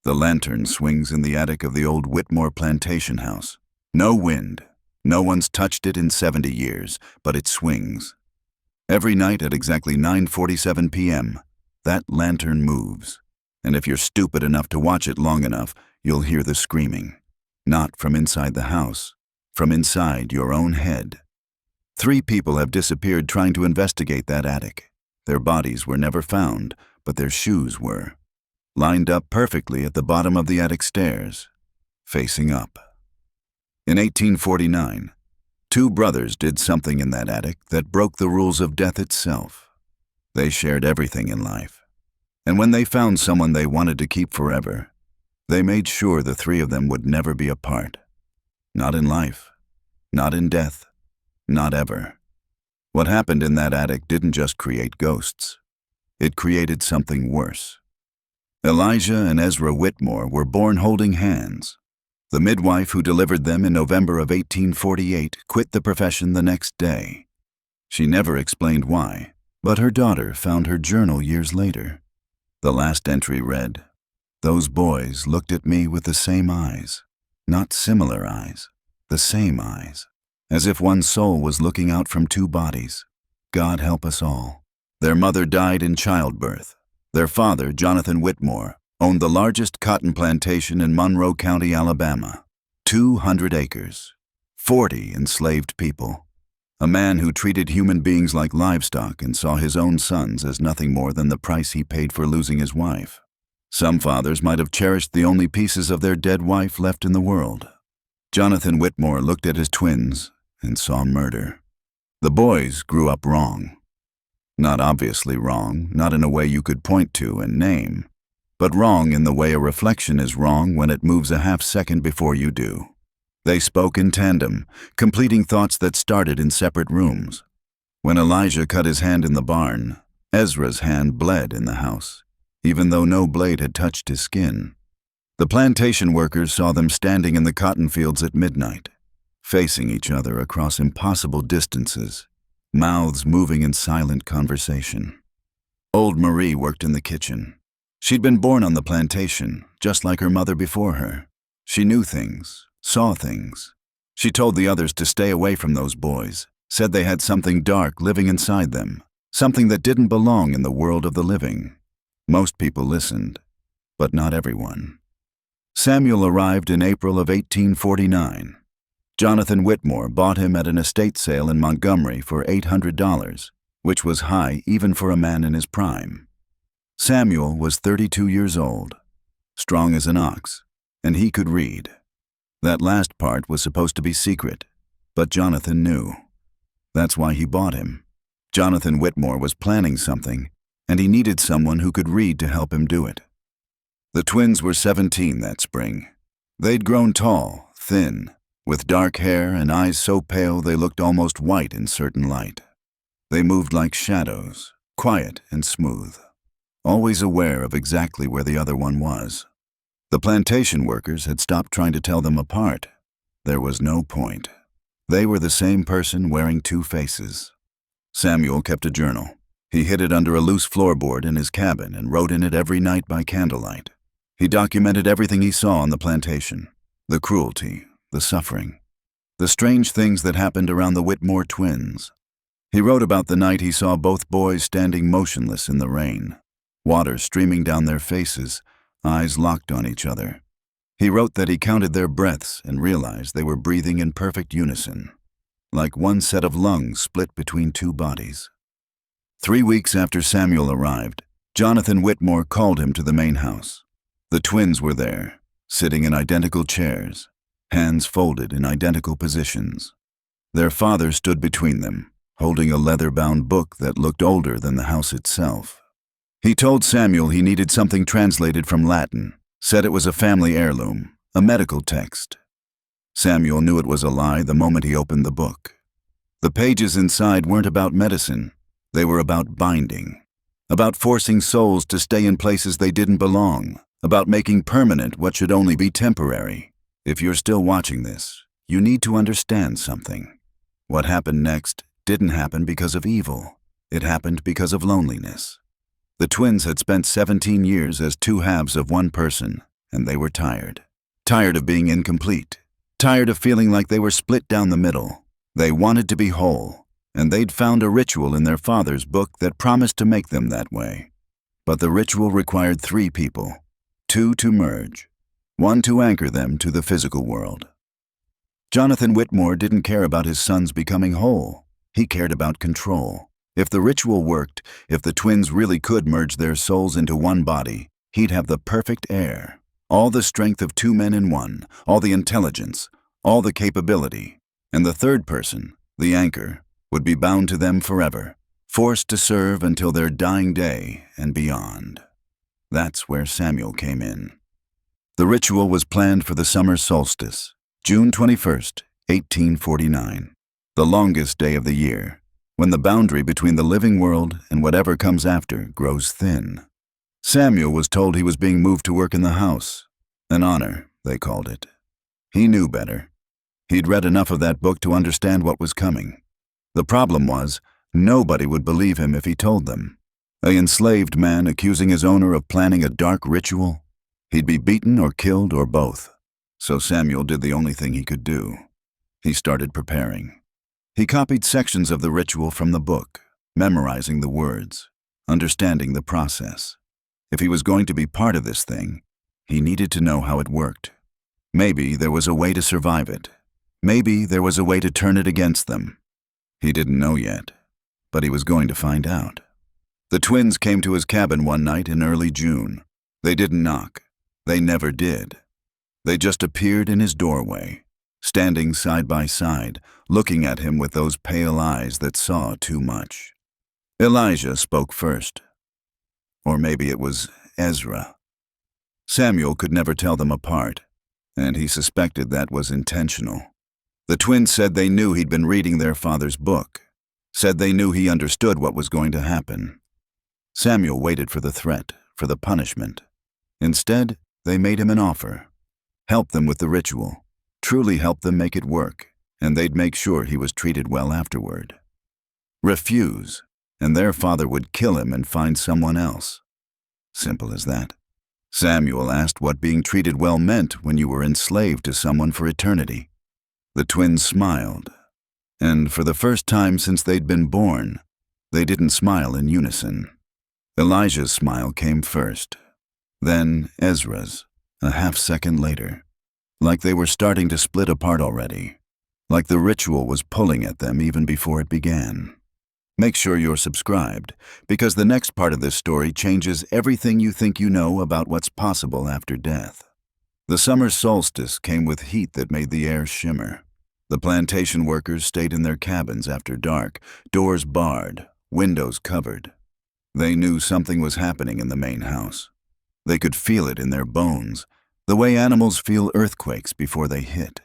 The lantern swings in the attic of the old Whitmore plantation house. No wind. No one's touched it in 70 years, but it swings. Every night at exactly 9:47 p.m., that lantern moves. And if you're stupid enough to watch it long enough, you'll hear the screaming. Not from inside the house, from inside your own head. 3 people have disappeared trying to investigate that attic. Their bodies were never found, but their shoes were. Lined up perfectly at the bottom of the attic stairs, facing up. In 1849, 2 brothers did something in that attic that broke the rules of death itself. They shared everything in life. And when they found someone they wanted to keep forever, they made sure the 3 of them would never be apart. Not in life, not in death, not ever. What happened in that attic didn't just create ghosts. It created something worse. Elijah and Ezra Whitmore were born holding hands. The midwife who delivered them in November of 1848 quit the profession the next day. She never explained why, but her daughter found her journal years later. The last entry read, "Those boys looked at me with the same eyes, not similar eyes, the same eyes, as if one soul was looking out from 2 bodies. God help us all." Their mother died in childbirth. Their father, Jonathan Whitmore, owned the largest cotton plantation in Monroe County, Alabama. 200 acres, 40 enslaved people. A man who treated human beings like livestock and saw his own sons as nothing more than the price he paid for losing his wife. Some fathers might have cherished the only pieces of their dead wife left in the world. Jonathan Whitmore looked at his twins and saw murder. The boys grew up wrong. Not obviously wrong, not in a way you could point to and name, but wrong in the way a reflection is wrong when it moves a half second before you do. They spoke in tandem, completing thoughts that started in separate rooms. When Elijah cut his hand in the barn, Ezra's hand bled in the house, even though no blade had touched his skin. The plantation workers saw them standing in the cotton fields at midnight, facing each other across impossible distances, mouths moving in silent conversation. Old Marie worked in the kitchen. She'd been born on the plantation, just like her mother before her. She knew things, saw things. She told the others to stay away from those boys, said they had something dark living inside them, something that didn't belong in the world of the living. Most people listened, but not everyone. Samuel arrived in April of 1849. Jonathan Whitmore bought him at an estate sale in Montgomery for $800, which was high even for a man in his prime. Samuel was 32 years old, strong as an ox, and he could read. That last part was supposed to be secret, but Jonathan knew. That's why he bought him. Jonathan Whitmore was planning something, and he needed someone who could read to help him do it. The twins were 17 that spring. They'd grown tall, thin, with dark hair and eyes so pale they looked almost white in certain light. They moved like shadows, quiet and smooth, always aware of exactly where the other one was. The plantation workers had stopped trying to tell them apart. There was no point. They were the same person wearing 2 faces. Samuel kept a journal. He hid it under a loose floorboard in his cabin and wrote in it every night by candlelight. He documented everything he saw on the plantation, the cruelty, the suffering, the strange things that happened around the Whitmore twins. He wrote about the night he saw both boys standing motionless in the rain, water streaming down their faces, eyes locked on each other. He wrote that he counted their breaths and realized they were breathing in perfect unison, like one set of lungs split between 2 bodies. 3 weeks after Samuel arrived, Jonathan Whitmore called him to the main house. The twins were there, sitting in identical chairs, hands folded in identical positions. Their father stood between them, holding a leather-bound book that looked older than the house itself. He told Samuel he needed something translated from Latin, said it was a family heirloom, a medical text. Samuel knew it was a lie the moment he opened the book. The pages inside weren't about medicine. They were about binding, about forcing souls to stay in places they didn't belong, about making permanent what should only be temporary. If you're still watching this, you need to understand something. What happened next didn't happen because of evil. It happened because of loneliness. The twins had spent 17 years as 2 halves of one person, and they were tired. Tired of being incomplete. Tired of feeling like they were split down the middle. They wanted to be whole, and they'd found a ritual in their father's book that promised to make them that way. But the ritual required 3 people, 2 to merge, 1 to anchor them to the physical world. Jonathan Whitmore didn't care about his sons becoming whole. He cared about control. If the ritual worked, if the twins really could merge their souls into one body, he'd have the perfect heir. All the strength of 2 men in one, all the intelligence, all the capability. And the third person, the anchor, would be bound to them forever, forced to serve until their dying day and beyond. That's where Samuel came in. The ritual was planned for the summer solstice, June 21st, 1849, the longest day of the year, when the boundary between the living world and whatever comes after grows thin. Samuel was told he was being moved to work in the house. An honor, they called it. He knew better. He'd read enough of that book to understand what was coming. The problem was, nobody would believe him if he told them. An enslaved man accusing his owner of planning a dark ritual? He'd be beaten or killed or both. So Samuel did the only thing he could do. He started preparing. He copied sections of the ritual from the book, memorizing the words, understanding the process. If he was going to be part of this thing, he needed to know how it worked. Maybe there was a way to survive it. Maybe there was a way to turn it against them. He didn't know yet, but he was going to find out. The twins came to his cabin one night in early June. They didn't knock. They never did. They just appeared in his doorway, standing side by side, looking at him with those pale eyes that saw too much. Elijah spoke first. Or maybe it was Ezra. Samuel could never tell them apart, and he suspected that was intentional. The twins said they knew he'd been reading their father's book, said they knew he understood what was going to happen. Samuel waited for the threat, for the punishment. Instead, they made him an offer. Help them with the ritual, truly help them make it work, and they'd make sure he was treated well afterward. Refuse, and their father would kill him and find someone else. Simple as that. Samuel asked what being treated well meant when you were enslaved to someone for eternity. The twins smiled, and for the first time since they'd been born, they didn't smile in unison. Elijah's smile came first, then Ezra's, a half-second later, like they were starting to split apart already, like the ritual was pulling at them even before it began. Make sure you're subscribed, because the next part of this story changes everything you think you know about what's possible after death. The summer solstice came with heat that made the air shimmer. The plantation workers stayed in their cabins after dark, doors barred, windows covered. They knew something was happening in the main house. They could feel it in their bones, the way animals feel earthquakes before they hit.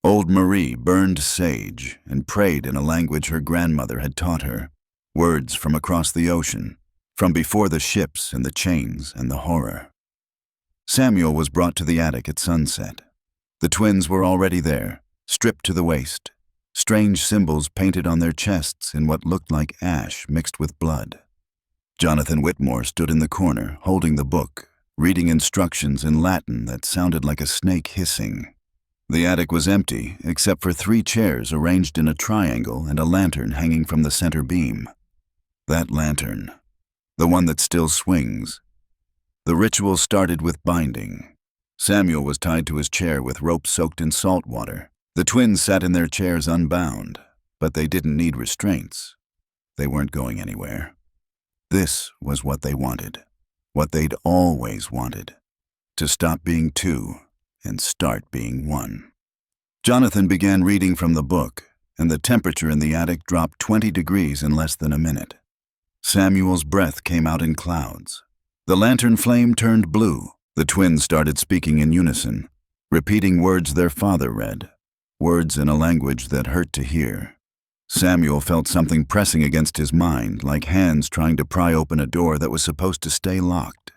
Old Marie burned sage and prayed in a language her grandmother had taught her, words from across the ocean, from before the ships and the chains and the horror. Samuel was brought to the attic at sunset. The twins were already there, stripped to the waist, strange symbols painted on their chests in what looked like ash mixed with blood. Jonathan Whitmore stood in the corner, holding the book, reading instructions in Latin that sounded like a snake hissing. The attic was empty, except for 3 chairs arranged in a triangle and a lantern hanging from the center beam. That lantern, the one that still swings. The ritual started with binding. Samuel was tied to his chair with rope soaked in salt water. The twins sat in their chairs unbound, but they didn't need restraints. They weren't going anywhere. This was what they wanted, what they'd always wanted, to stop being 2 and start being 1. Jonathan began reading from the book, and the temperature in the attic dropped 20 degrees in less than a minute. Samuel's breath came out in clouds. The lantern flame turned blue. The twins started speaking in unison, repeating words their father read, words in a language that hurt to hear. Samuel felt something pressing against his mind, like hands trying to pry open a door that was supposed to stay locked.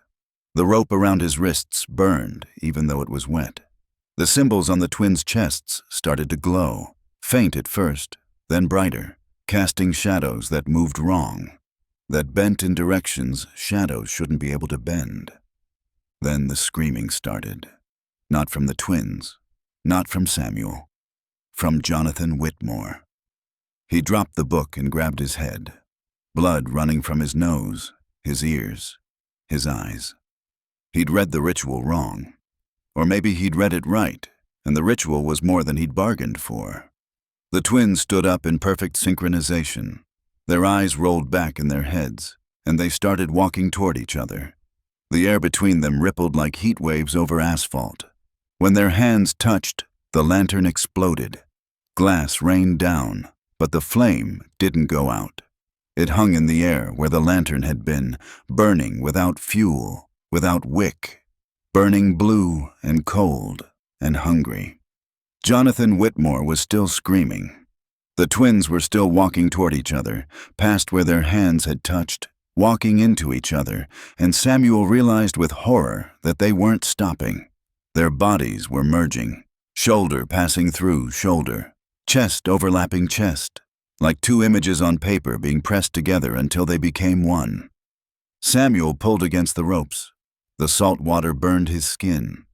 The rope around his wrists burned, even though it was wet. The symbols on the twins' chests started to glow, faint at first, then brighter, casting shadows that moved wrong, that bent in directions shadows shouldn't be able to bend. Then the screaming started. Not from the twins, not from Samuel, from Jonathan Whitmore. He dropped the book and grabbed his head, blood running from his nose, his ears, his eyes. He'd read the ritual wrong. Or maybe he'd read it right, and the ritual was more than he'd bargained for. The twins stood up in perfect synchronization. Their eyes rolled back in their heads, and they started walking toward each other. The air between them rippled like heat waves over asphalt. When their hands touched, the lantern exploded. Glass rained down, but the flame didn't go out. It hung in the air where the lantern had been, burning without fuel, without wick, burning blue and cold and hungry. Jonathan Whitmore was still screaming. The twins were still walking toward each other, past where their hands had touched, walking into each other, and Samuel realized with horror that they weren't stopping. Their bodies were merging, shoulder passing through shoulder, chest overlapping chest, like two images on paper being pressed together until they became one. Samuel pulled against the ropes. The salt water burned his skin.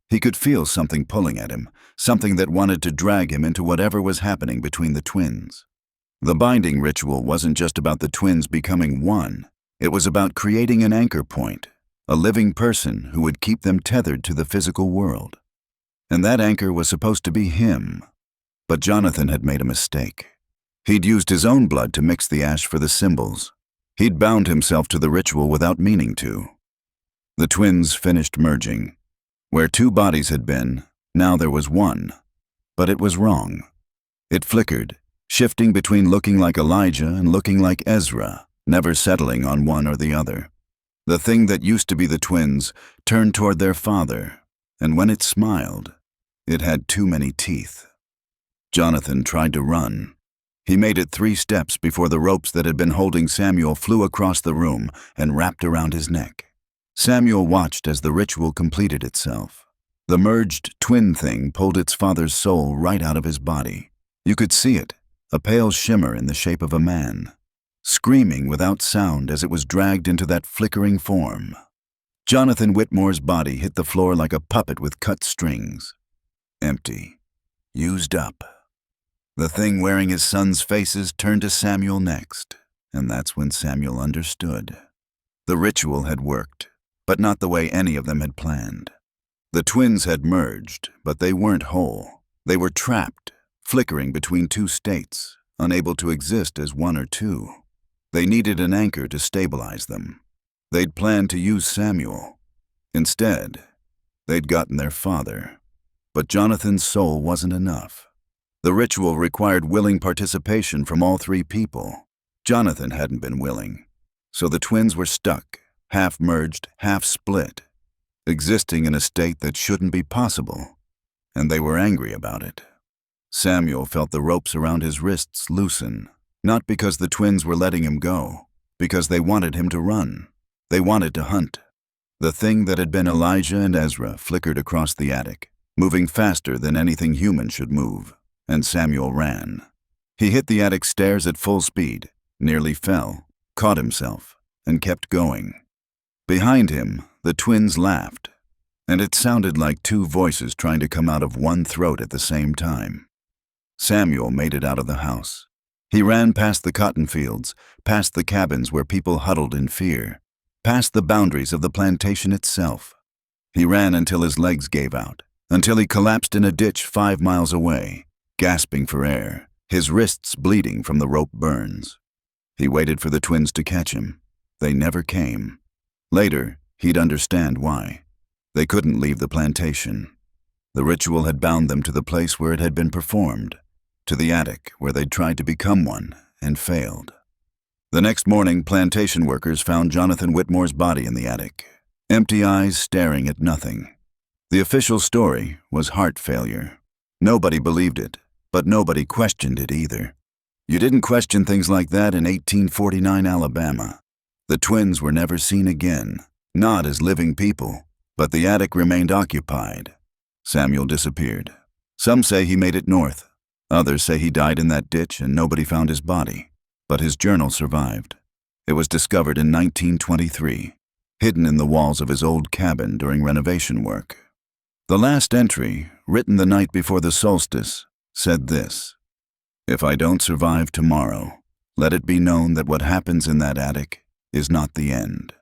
He could feel something pulling at him, something that wanted to drag him into whatever was happening between the twins. The binding ritual wasn't just about the twins becoming one. It was about creating an anchor point, a living person who would keep them tethered to the physical world. And that anchor was supposed to be him. But Jonathan had made a mistake. He'd used his own blood to mix the ash for the symbols. He'd bound himself to the ritual without meaning to. The twins finished merging. Where two bodies had been, now there was one. But it was wrong. It flickered, shifting between looking like Elijah and looking like Ezra, never settling on one or the other. The thing that used to be the twins turned toward their father, and when it smiled, it had too many teeth. Jonathan tried to run. He made it 3 steps before the ropes that had been holding Samuel flew across the room and wrapped around his neck. Samuel watched as the ritual completed itself. The merged twin thing pulled its father's soul right out of his body. You could see it, a pale shimmer in the shape of a man, screaming without sound as it was dragged into that flickering form. Jonathan Whitmore's body hit the floor like a puppet with cut strings. Empty. Used up. The thing wearing his son's faces turned to Samuel next, and that's when Samuel understood. The ritual had worked, but not the way any of them had planned. The twins had merged, but they weren't whole. They were trapped, flickering between 2 states, unable to exist as one or two. They needed an anchor to stabilize them. They'd planned to use Samuel. Instead, they'd gotten their father. But Jonathan's soul wasn't enough. The ritual required willing participation from all 3 people. Jonathan hadn't been willing. So the twins were stuck, half merged, half split, existing in a state that shouldn't be possible, and they were angry about it. Samuel felt the ropes around his wrists loosen, not because the twins were letting him go, because they wanted him to run. They wanted to hunt. The thing that had been Elijah and Ezra flickered across the attic, moving faster than anything human should move, and Samuel ran. He hit the attic stairs at full speed, nearly fell, caught himself, and kept going. Behind him, the twins laughed, and it sounded like 2 voices trying to come out of one throat at the same time. Samuel made it out of the house. He ran past the cotton fields, past the cabins where people huddled in fear, past the boundaries of the plantation itself. He ran until his legs gave out, until he collapsed in a ditch 5 miles away, gasping for air, his wrists bleeding from the rope burns. He waited for the twins to catch him. They never came. Later, he'd understand why. They couldn't leave the plantation. The ritual had bound them to the place where it had been performed, to the attic where they'd tried to become one and failed. The next morning, plantation workers found Jonathan Whitmore's body in the attic, empty eyes staring at nothing. The official story was heart failure. Nobody believed it, but nobody questioned it either. You didn't question things like that in 1849 Alabama. The twins were never seen again, not as living people, but the attic remained occupied. Samuel disappeared. Some say he made it north. Others say he died in that ditch and nobody found his body. But his journal survived. It was discovered in 1923. hidden in the walls of his old cabin during renovation work. The last entry, written the night before the solstice, said this: "If I don't survive tomorrow, let it be known that what happens in that attic is not the end."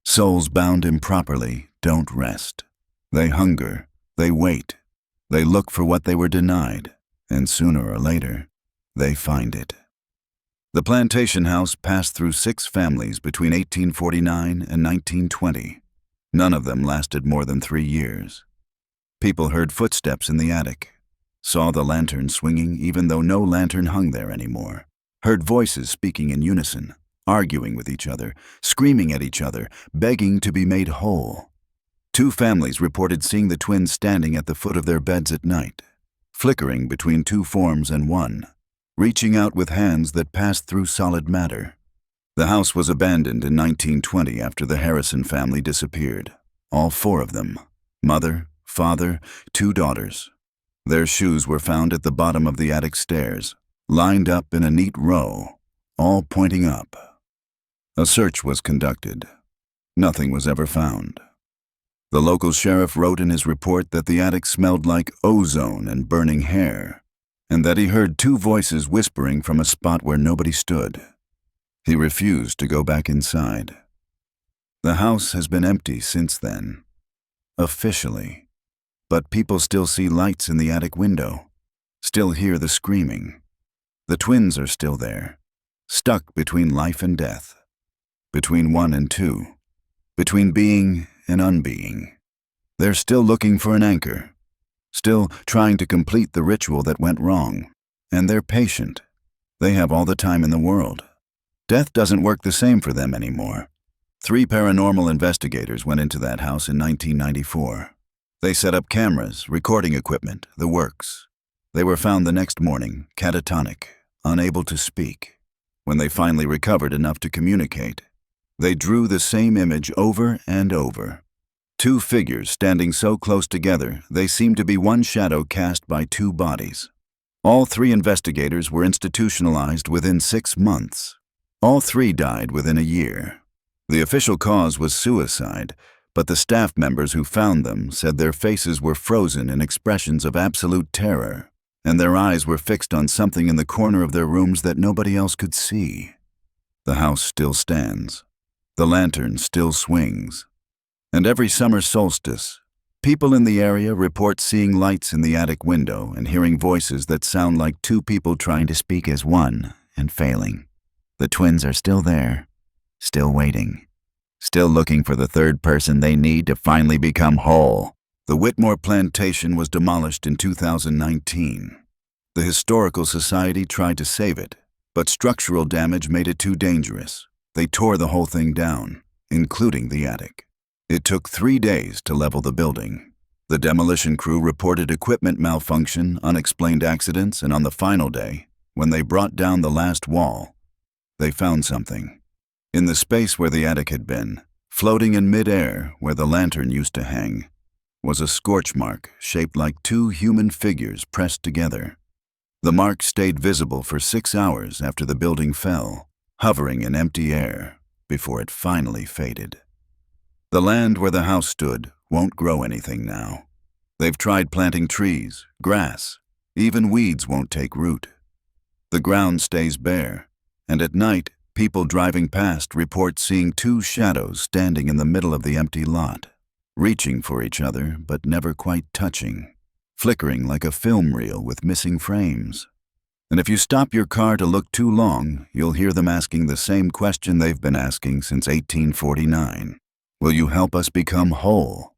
Souls bound improperly don't rest. They hunger, they wait, they look for what they were denied, and sooner or later, they find it. The plantation house passed through 6 families between 1849 and 1920. None of them lasted more than 3 years. People heard footsteps in the attic, saw the lantern swinging even though no lantern hung there anymore, heard voices speaking in unison, arguing with each other, screaming at each other, begging to be made whole. 2 families reported seeing the twins standing at the foot of their beds at night, flickering between 2 forms and one, reaching out with hands that passed through solid matter. The house was abandoned in 1920 after the Harrison family disappeared. All 4 of them, mother, father, 2 daughters. Their shoes were found at the bottom of the attic stairs, lined up in a neat row, all pointing up. A search was conducted. Nothing was ever found. The local sheriff wrote in his report that the attic smelled like ozone and burning hair, and that he heard 2 voices whispering from a spot where nobody stood. He refused to go back inside. The house has been empty since then, officially. But people still see lights in the attic window, still hear the screaming. The twins are still there, stuck between life and death, between 1 and 2, between being and unbeing. They're still looking for an anchor, still trying to complete the ritual that went wrong, and they're patient. They have all the time in the world. Death doesn't work the same for them anymore. 3 paranormal investigators went into that house in 1994. They set up cameras, recording equipment, the works. They were found the next morning, catatonic, unable to speak. When they finally recovered enough to communicate, they drew the same image over and over. 2 figures standing so close together, they seemed to be one shadow cast by 2 bodies. All 3 investigators were institutionalized within 6 months. All 3 died within a year. The official cause was suicide, but the staff members who found them said their faces were frozen in expressions of absolute terror, and their eyes were fixed on something in the corner of their rooms that nobody else could see. The house still stands. The lantern still swings. And every summer solstice, people in the area report seeing lights in the attic window and hearing voices that sound like 2 people trying to speak as one and failing. The twins are still there, still waiting, still looking for the 3rd person they need to finally become whole. The Whitmore plantation was demolished in 2019. The Historical Society tried to save it, but structural damage made it too dangerous. They tore the whole thing down, including the attic. It took 3 days to level the building. The demolition crew reported equipment malfunction, unexplained accidents, and on the final day, when they brought down the last wall, they found something. In the space where the attic had been, floating in mid-air where the lantern used to hang, was a scorch mark shaped like 2 human figures pressed together. The mark stayed visible for 6 hours after the building fell, hovering in empty air before it finally faded. The land where the house stood won't grow anything now. They've tried planting trees, grass, even weeds won't take root. The ground stays bare, and at night, people driving past report seeing 2 shadows standing in the middle of the empty lot, reaching for each other but never quite touching, flickering like a film reel with missing frames. And if you stop your car to look too long, you'll hear them asking the same question they've been asking since 1849. Will you help us become whole?